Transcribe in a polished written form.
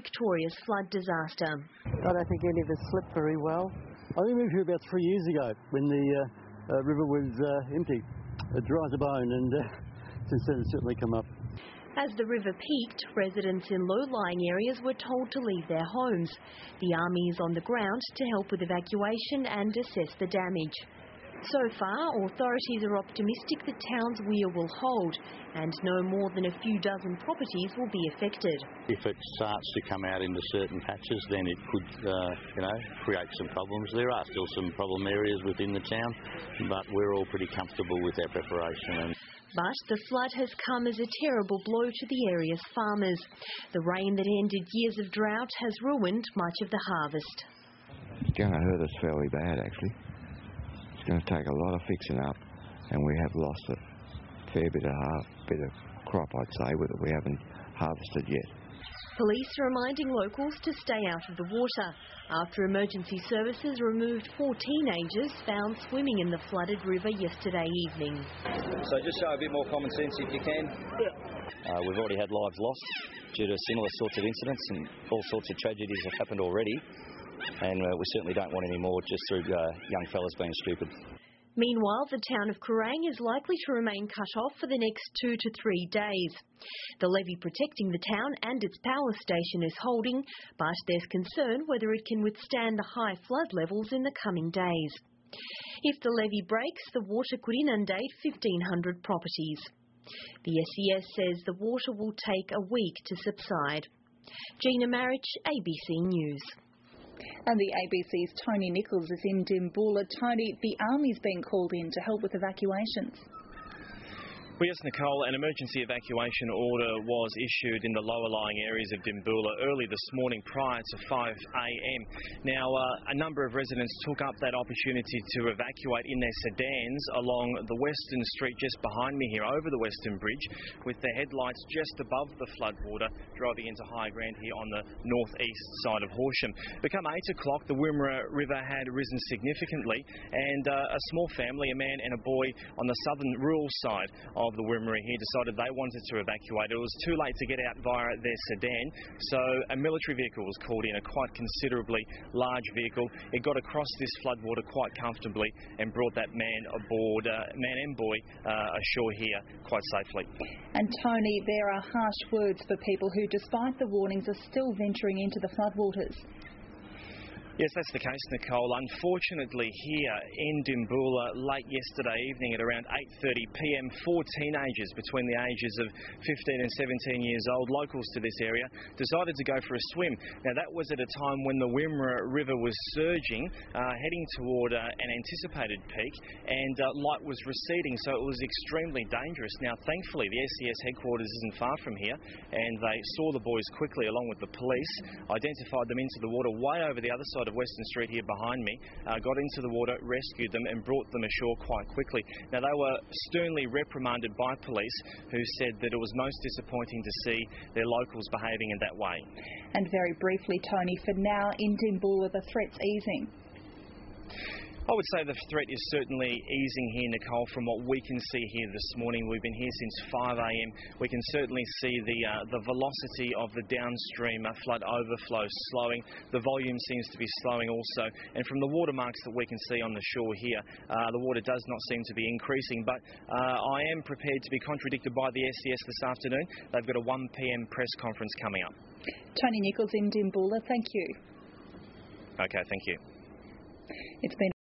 Victoria's flood disaster. I don't think any of us slept very well. I think we moved here about 3 years ago when the river was empty. It dry as a bone, and since then it's certainly come up. As the river peaked, residents in low-lying areas were told to leave their homes. The army is on the ground to help with evacuation and assess the damage. So far, authorities are optimistic the town's weir will hold and no more than a few dozen properties will be affected. If it starts to come out into certain patches, then it could, create some problems. There are still some problem areas within the town, but we're all pretty comfortable with our preparation. But the flood has come as a terrible blow to the area's farmers. The rain that ended years of drought has ruined much of the harvest. It's going to hurt us fairly bad, actually. It's going to take a lot of fixing up, and we have lost a fair bit of crop, I'd say, that we haven't harvested yet. Police are reminding locals to stay out of the water after emergency services removed 4 teenagers found swimming in the flooded river yesterday evening. So just show a bit more common sense if you can. We've already had lives lost due to similar sorts of incidents, and all sorts of tragedies have happened already, and we certainly don't want any more just through young fellas being stupid. Meanwhile, the town of Kerrang is likely to remain cut off for the next 2 to 3 days. The levee protecting the town and its power station is holding, but there's concern whether it can withstand the high flood levels in the coming days. If the levee breaks, the water could inundate 1,500 properties. The SES says the water will take a week to subside. Gina Marich, ABC News. And the ABC's Tony Nichols is in Dimboola. Tony, the army's been called in to help with evacuations. Well, yes, Nicole, an emergency evacuation order was issued in the lower-lying areas of Dimboola early this morning prior to 5 a.m. Now, a number of residents took up that opportunity to evacuate in their sedans along the Western Street just behind me here, over the Western Bridge, with their headlights just above the floodwater, driving into high ground here on the northeast side of Horsham. Become 8 o'clock, the Wimmera River had risen significantly, and a small family, a man and a boy on the southern rural side of the Wimmera here, decided they wanted to evacuate. It was too late to get out via their sedan, so a military vehicle was called in, a quite considerably large vehicle. It got across this floodwater quite comfortably and brought that man aboard, man and boy, ashore here quite safely. And Tony, there are harsh words for people who, despite the warnings, are still venturing into the floodwaters. Yes, that's the case, Nicole. Unfortunately, here in Dimboola, late yesterday evening at around 8:30 p.m, 4 teenagers between the ages of 15 and 17 years old, locals to this area, decided to go for a swim. Now, that was at a time when the Wimmera River was surging, heading toward an anticipated peak, and light was receding, so it was extremely dangerous. Now, thankfully, the SES headquarters isn't far from here, and they saw the boys quickly, along with the police, identified them into the water way over the other side of Western Street here behind me, got into the water, rescued them and brought them ashore quite quickly. Now, they were sternly reprimanded by police, who said that it was most disappointing to see their locals behaving in that way. And very briefly, Tony, for now in Dimboola, the threat's easing. I would say the threat is certainly easing here, Nicole, from what we can see here this morning. We've been here since 5 a.m. We can certainly see the velocity of the downstream flood overflow slowing. The volume seems to be slowing also. And from the watermarks that we can see on the shore here, the water does not seem to be increasing. But I am prepared to be contradicted by the SES this afternoon. They've got a 1 p.m. press conference coming up. Tony Nichols in Dimboola, thank you. Okay, thank you. It's been